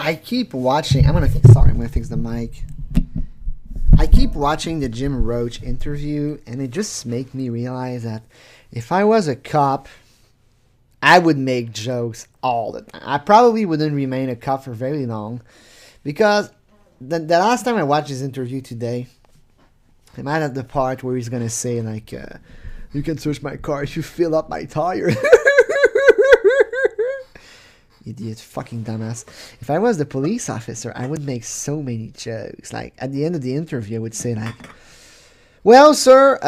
I keep watching. I'm gonna fix the mic. I keep watching the Jim Roach interview, and it just makes me realize that if I was a cop, I would make jokes all the time. I probably wouldn't remain a cop for very long, because the last time I watched his interview today, I'm at the part where he's gonna say like, "You can search my car if you fill up my tire." Idiot, fucking dumbass. If I was the police officer, I would make so many jokes. Like, at the end of the interview, I would say like, "Well, sir,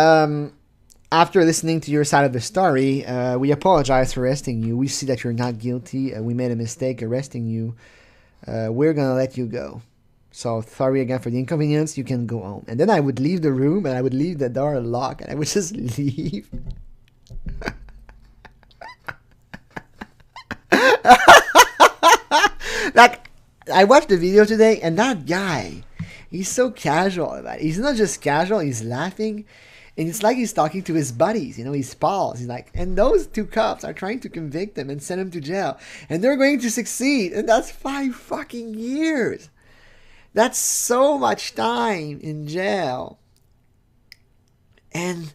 after listening to your side of the story, we apologize for arresting you. We see that you're not guilty. We made a mistake arresting you. We're gonna let you go. So, sorry again for the inconvenience. You can go home." And then I would leave the room, and I would leave the door locked, and I would just leave. Like, I watched the video today, and that guy, he's so casual about it. He's not just casual, he's laughing, and it's like he's talking to his buddies, his pals. He's like, and those two cops are trying to convict him and send him to jail, and they're going to succeed, and that's 5 fucking years. That's so much time in jail. And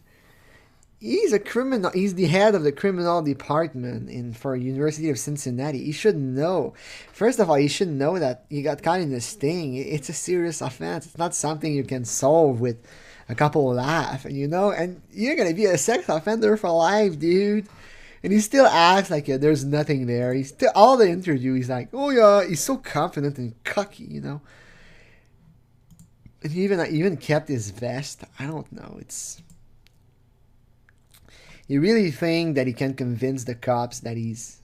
he's a criminal. He's the head of the criminal department for University of Cincinnati. He should know. First of all, he should know that he got caught in a sting. It's a serious offense. It's not something you can solve with a couple of laughs, And you're gonna be a sex offender for life, dude. And he still acts like there's nothing there. He's still all the interview. He's like, "Oh yeah," he's so confident and cocky, And he even kept his vest. I don't know. You really think that he can convince the cops that he's...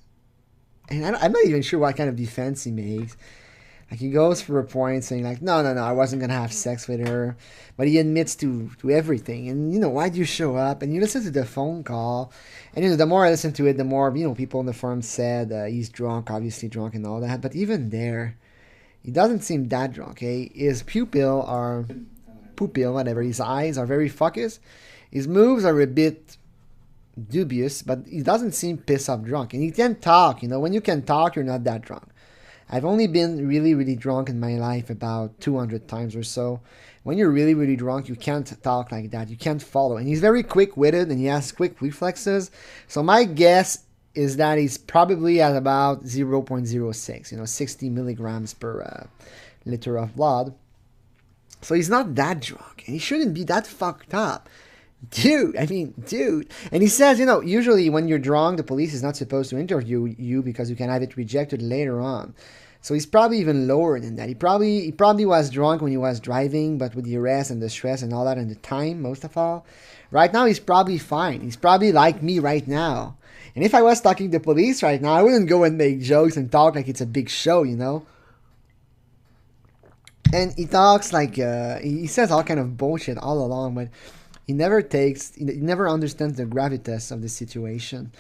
And I'm not even sure what kind of defense he makes. Like, he goes for a point saying, like, no, I wasn't going to have sex with her. But he admits to everything. And, why'd you show up? And you listen to the phone call. And, the more I listen to it, the more, people in the forum said he's drunk, obviously drunk and all that. But even there, he doesn't seem that drunk, okay? His pupil, whatever, his eyes are very focused. His moves are a bit dubious, but he doesn't seem pissed off drunk. And he can talk, when you can talk, you're not that drunk. I've only been really, really drunk in my life about 200 times or so. When you're really, really drunk, you can't talk like that. You can't follow. And he's very quick-witted, and he has quick reflexes. So my guess is that he's probably at about 0.06, 60 milligrams per liter of blood. So he's not that drunk, and he shouldn't be that fucked up. Dude. And he says, usually when you're drunk, the police is not supposed to interview you because you can have it rejected later on. So he's probably even lower than that. He probably was drunk when he was driving, but with the arrest and the stress and all that and the time, most of all. Right now, he's probably fine. He's probably like me right now. And if I was talking to police right now, I wouldn't go and make jokes and talk like it's a big show, And he talks like, he says all kind of bullshit all along, but he never understands the gravitas of the situation.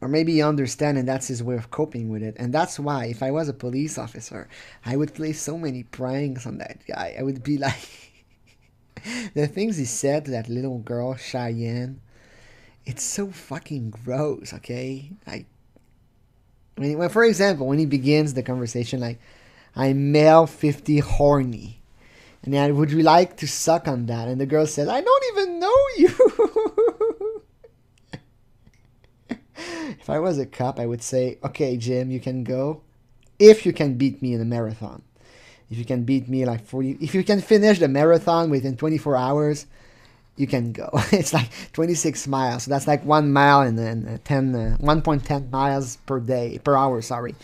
Or maybe he understands, and that's his way of coping with it. And that's why, if I was a police officer, I would play so many pranks on that guy. I would be like... the things he said to that little girl, Cheyenne, it's so fucking gross, okay? For example, when he begins the conversation, like, "I'm male 50 horny. And then, would you like to suck on that?" And the girl says, "I don't even know you." If I was a cop, I would say, "Okay, Jim, you can go if you can beat me in a marathon. If you can beat me if you can finish the marathon within 24 hours, you can go." It's like 26 miles. So that's like 1 mile and then 1.10 miles per hour, sorry.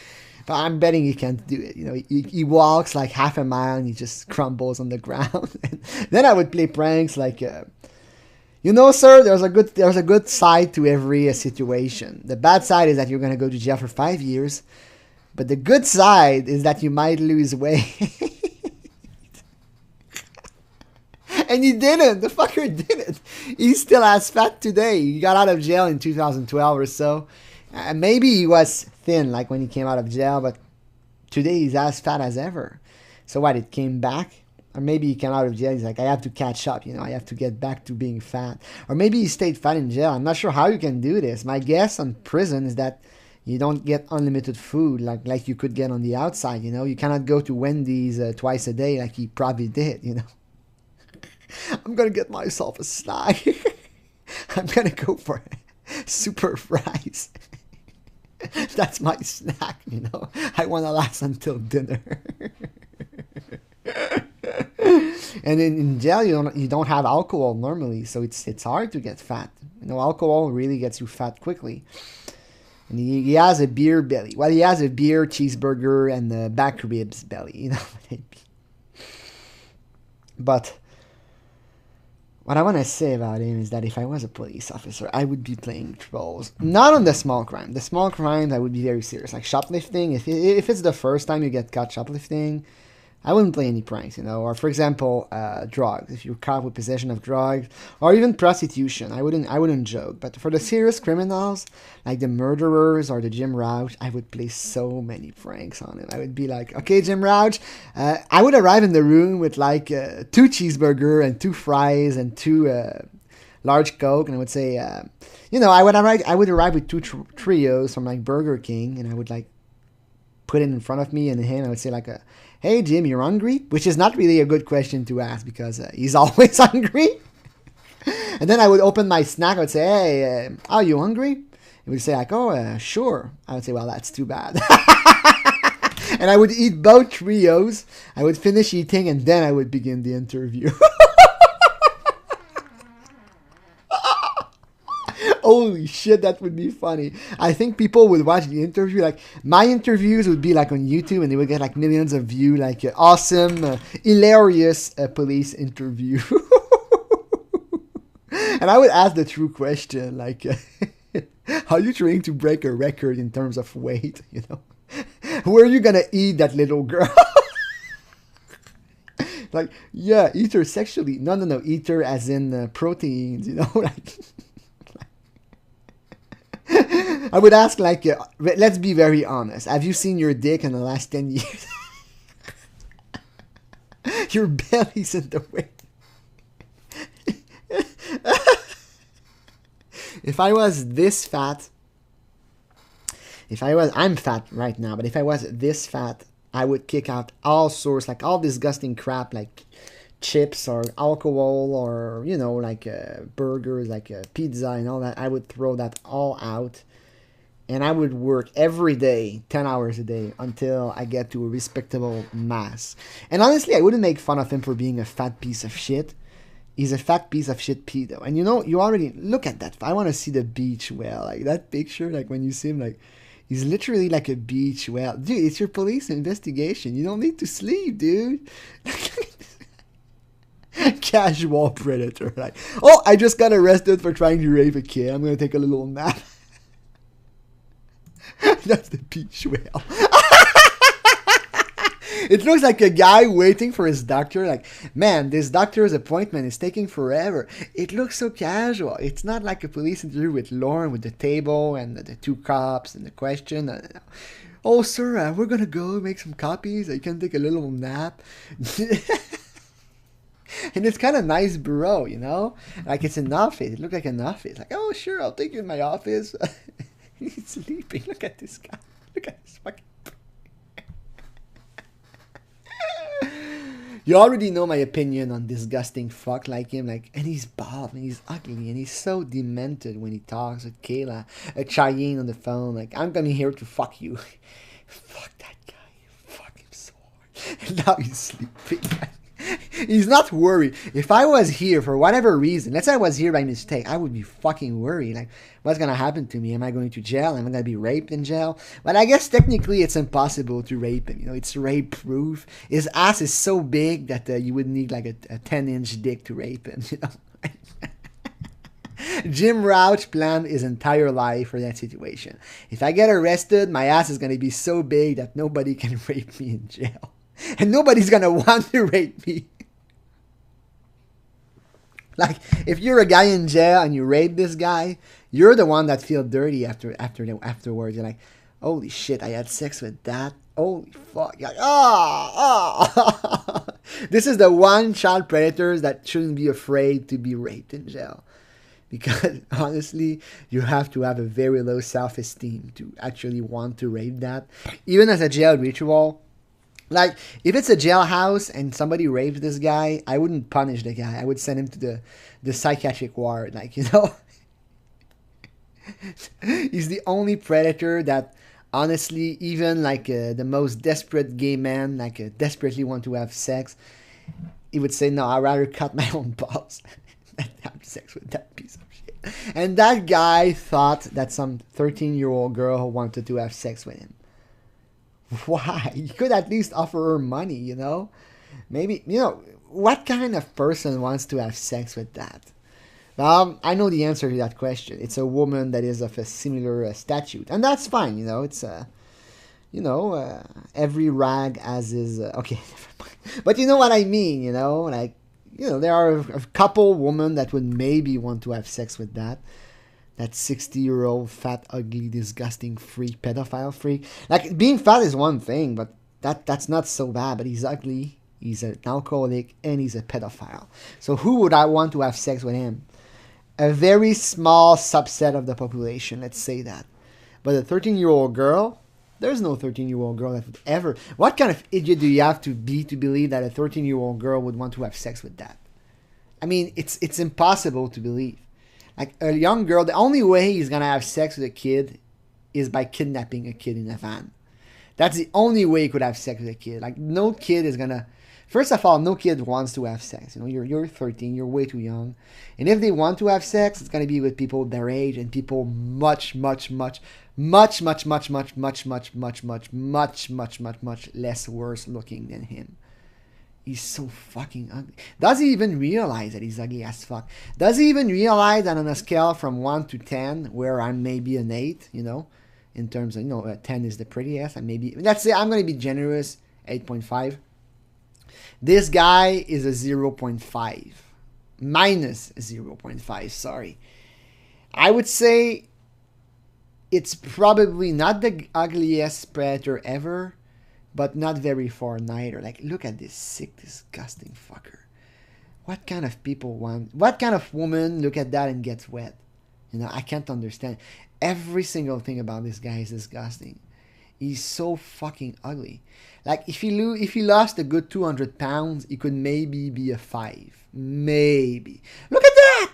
But I'm betting he can't do it. He walks like half a mile and he just crumbles on the ground. And then I would play pranks like, sir, there's a good side to every situation. The bad side is that you're going to go to jail for 5 years. But the good side is that you might lose weight. And he didn't. The fucker didn't. He's still as fat today. He got out of jail in 2012 or so. Maybe he was thin like when he came out of jail, but today he's as fat as ever. So what, it came back? Or maybe he came out of jail, he's like, I have to catch up, I have to get back to being fat. Or maybe he stayed fat in jail. I'm not sure how you can do this. My guess on prison is that You don't get unlimited food like you could get on the outside. You cannot go to Wendy's twice a day like he probably did. I'm gonna get myself a snack. I'm gonna go for super fries. That's my snack. I want to last until dinner. And in jail, you don't have alcohol normally, so it's hard to get fat. Alcohol really gets you fat quickly. And he has a beer belly. Well, he has a beer, cheeseburger, and the back ribs belly. But what I want to say about him is that if I was a police officer, I would be playing trolls. Not on the small crime. The small crimes, I would be very serious. Like shoplifting, if it's the first time you get caught shoplifting, I wouldn't play any pranks, Or for example, drugs. If you're caught with possession of drugs, or even prostitution, I wouldn't joke. But for the serious criminals, like the murderers or the Jim Rauch, I would play so many pranks on him. I would be like, okay, Jim Rauch, I would arrive in the room with like 2 cheeseburger and 2 fries and 2 large Coke, and I would say, I would arrive with 2 trios from like Burger King, and I would like put it in front of me and him. I would say like hey Jim, you're hungry? Which is not really a good question to ask because he's always hungry. And then I would open my snack. I would say, hey, are you hungry? He would say like, oh, sure. I would say, well, that's too bad. And I would eat both trios. I would finish eating and then I would begin the interview. Holy shit, that would be funny. I think people would watch the interview. Like, my interviews would be like on YouTube and they would get like millions of views. Like, awesome, hilarious police interview. And I would ask the true question, like, are you trying to break a record in terms of weight? Where are you gonna eat that little girl? Like, yeah, eat her sexually. No, eat her as in proteins, like... I would ask, like, let's be very honest. Have you seen your dick in the last 10 years? Your belly's in the way. If I was this fat, I'm fat right now, but if I was this fat, I would kick out all sorts, like all disgusting crap, like chips or alcohol or, like burgers, like pizza and all that. I would throw that all out. And I would work every day, 10 hours a day, until I get to a respectable mass. And honestly, I wouldn't make fun of him for being a fat piece of shit. He's a fat piece of shit pedo. And you already, look at that. I want to see the beach whale. Like, that picture, like, when you see him, like, he's literally like a beach whale. Dude, it's your police investigation. You don't need to sleep, dude. Casual predator. Like, oh, I just got arrested for trying to rape a kid. I'm going to take a little nap. That's the beach whale. It looks like a guy waiting for his doctor. Like, man, this doctor's appointment is taking forever. It looks so casual. It's not like a police interview with Lauren with the table and the 2 cops and the question. Oh, sir, we're going to go make some copies. You can take a little nap. And it's kind of nice bureau, Like, it's an office. It looks like an office. Like, oh, sure, I'll take you in my office. He's sleeping. Look at this guy. Look at this fucking... You already know my opinion on disgusting fuck like him. Like, and he's bald and he's ugly and he's so demented when he talks with Kayla, Cheyenne on the phone. Like, I'm gonna here to fuck you. Fuck that guy. Fuck him so hard. And now he's sleeping. He's not worried. If I was here for whatever reason, let's say I was here by mistake, I would be fucking worried. Like, what's going to happen to me? Am I going to jail? Am I going to be raped in jail? But I guess technically it's impossible to rape him. It's rape proof. His ass is so big that you would need like a 10-inch dick to rape him. Jim Rauch planned his entire life for that situation. If I get arrested, my ass is going to be so big that nobody can rape me in jail. And nobody's gonna want to rape me. Like, if you're a guy in jail and you rape this guy, you're the one that feels dirty afterwards. You're like, holy shit, I had sex with that. Holy fuck. You're like, This is the one child predator that shouldn't be afraid to be raped in jail. because honestly, you have to have a very low self-esteem to actually want to rape that. Even as a jail ritual, like if it's a jailhouse and somebody raped this guy, I wouldn't punish the guy. I would send him to the psychiatric ward. Like, he's the only predator that honestly, even like the most desperate gay man, like desperately want to have sex, he would say, no, I'd rather cut my own balls than have sex with that piece of shit. And that guy thought that some 13-year-old girl wanted to have sex with him. Why? You could at least offer her money, Maybe, what kind of person wants to have sex with that? I know the answer to that question. It's a woman that is of a similar statute. And that's fine, It's every rag as is. Okay, but you know what I mean, Like, there are a couple women that would maybe want to have sex with that. That 60-year-old fat, ugly, disgusting freak, pedophile freak. Like, being fat is one thing, but that's not so bad. But he's ugly, he's an alcoholic, and he's a pedophile. So who would I want to have sex with him? A very small subset of the population, let's say that. But a 13-year-old girl, there's no 13-year-old girl that would ever... What kind of idiot do you have to be to believe that a 13-year-old girl would want to have sex with that? I mean, it's impossible to believe. Like, a young girl, the only way he's going to have sex with a kid is by kidnapping a kid in a van. That's the only way he could have sex with a kid. Like, no kid is going to... First of all, no kid wants to have sex. You're 13, you're way too young. And if they want to have sex, it's going to be with people their age and people much, much, much, much, much, much, much, much, much, much, much, much, much, much, much less worse looking than him. He's so fucking ugly. Does he even realize that he's ugly as fuck? Does he even realize that on a scale from 1 to 10, where I'm maybe an 8, in terms of, 10 is the prettiest, and maybe, let's say I'm going to be generous, 8.5. This guy is a 0.5. Minus 0.5, sorry. I would say it's probably not the ugliest predator ever, but not very far neither. Like, look at this sick, disgusting fucker. What kind of people want... What kind of woman look at that and gets wet? I can't understand. Every single thing about this guy is disgusting. He's so fucking ugly. Like, if he lost a good 200 pounds, he could maybe be a 5. Maybe. Look at that!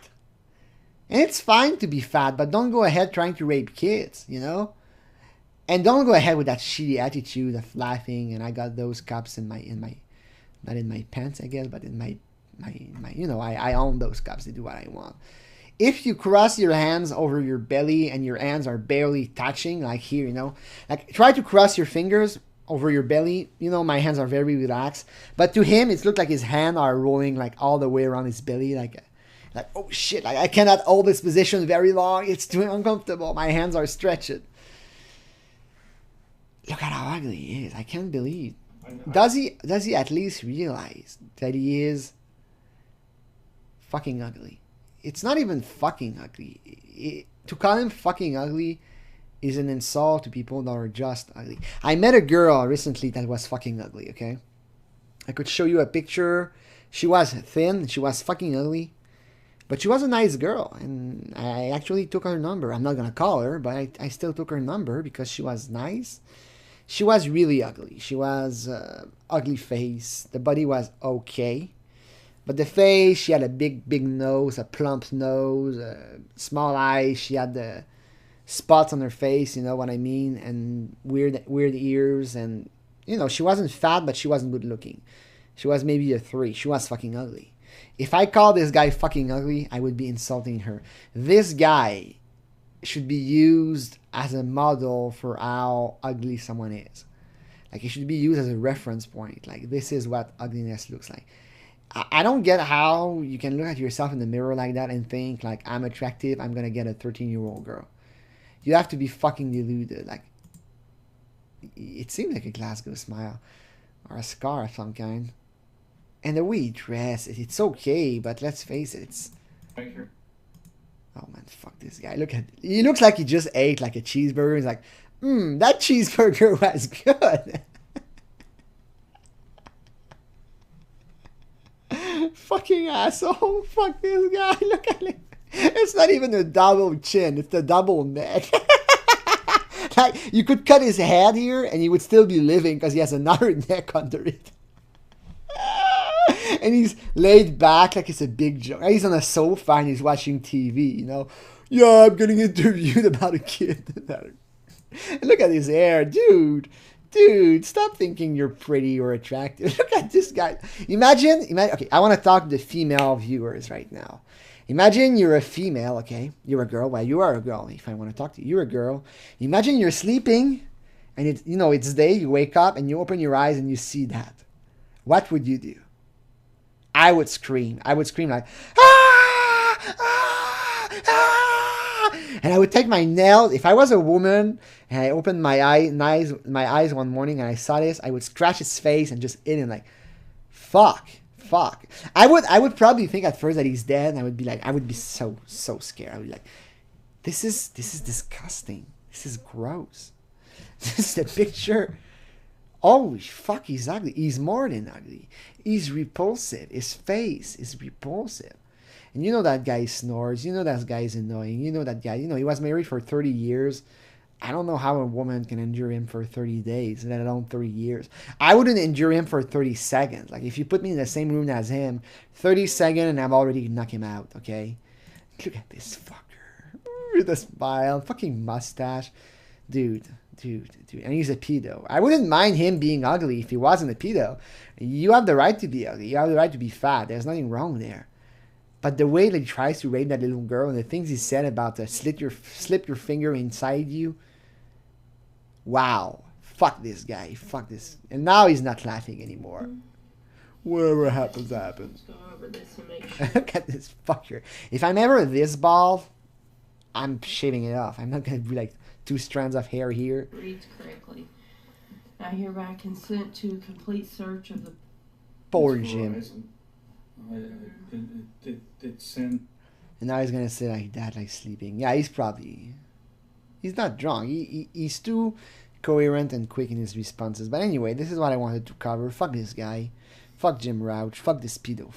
And it's fine to be fat, but don't go ahead trying to rape kids, And don't go ahead with that shitty attitude of laughing, and I got those cups in my not in my pants, I guess, but in my I own those cups. They do what I want. If you cross your hands over your belly and your hands are barely touching, like here, like try to cross your fingers over your belly. My hands are very relaxed, but to him, it looked like his hands are rolling like all the way around his belly, like oh shit, like I cannot hold this position very long. It's too uncomfortable. My hands are stretched. Look at how ugly he is. I can't believe. Does he at least realize that he is fucking ugly? It's not even fucking ugly. To call him fucking ugly is an insult to people that are just ugly. I met a girl recently that was fucking ugly, okay? I could show you a picture. She was thin. She was fucking ugly. But she was a nice girl. And I actually took her number. I'm not going to call her, but I still took her number because she was nice. She was really ugly. She was ugly face. The body was okay. But the face, she had a big, big nose, a plump nose, small eyes. She had the spots on her face, you know what I mean? And weird ears. And, she wasn't fat, but she wasn't good looking. She was maybe a 3. She was fucking ugly. If I call this guy fucking ugly, I would be insulting her. This guy should be used as a model for how ugly someone is. Like, it should be used as a reference point. Like, this is what ugliness looks like. I don't get how you can look at yourself in the mirror like that and think, like, I'm attractive, I'm gonna get a 13-year-old girl. You have to be fucking deluded. Like, it seems like a Glasgow smile. Or a scar of some kind. And the way he dresses, it's okay, but let's face it, it's... Oh man, fuck this guy. He looks like he just ate like a cheeseburger. He's like, that cheeseburger was good. Fucking asshole. Fuck this guy. Look at him. It's not even a double chin, it's a double neck. Like, you could cut his head here and he would still be living because he has another neck under it. And he's laid back like it's a big joke. He's on a sofa and he's watching TV, you know. Yeah, I'm getting interviewed about a kid. And look at his hair, dude. Dude, stop thinking you're pretty or attractive. Look at this guy. Imagine, okay, I want to talk to the female viewers right now. Imagine you're a female, okay? You're a girl. Well, you are a girl if I want to talk to you. You're a girl. Imagine you're sleeping and it's day, you wake up and you open your eyes and you see that. What would you do? I would scream. I would scream like, ah, ah, ah. And I would take my nails. If I was a woman and I opened my eyes one morning and I saw this, I would scratch his face and just hit him like, fuck. I would probably think at first that he's dead, and I would be like, I would be so scared. I would be like, this is disgusting. This is gross. This is the picture. Holy fuck, he's ugly. He's more than ugly. He's repulsive. His face is repulsive. And you know that guy snores. You know that guy is annoying. You know that guy, he was married for 30 years. I don't know how a woman can endure him for 30 days, let alone 30 years. I wouldn't endure him for 30 seconds. Like, if you put me in the same room as him, 30 seconds and I've already knocked him out, okay? Look at this fucker. With a smile. Fucking mustache. Dude. And he's a pedo. I wouldn't mind him being ugly if he wasn't a pedo. You have the right to be ugly. You have the right to be fat. There's nothing wrong there. But the way that he tries to rape that little girl and the things he said about slip your finger inside you. Wow. Fuck this guy. Fuck this. And now he's not laughing anymore. Whatever happens, happens. Look at this fucker. If I'm ever this bald, I'm shaving it off. I'm not going to be like 2 strands of hair here. Reads correctly. I hereby consent to complete search of the... Poor Jim. It sent. And now he's going to say like that, like sleeping. Yeah, he's not drunk. He's too coherent and quick in his responses. But anyway, this is what I wanted to cover. Fuck this guy. Fuck Jim Rauch. Fuck this pedo.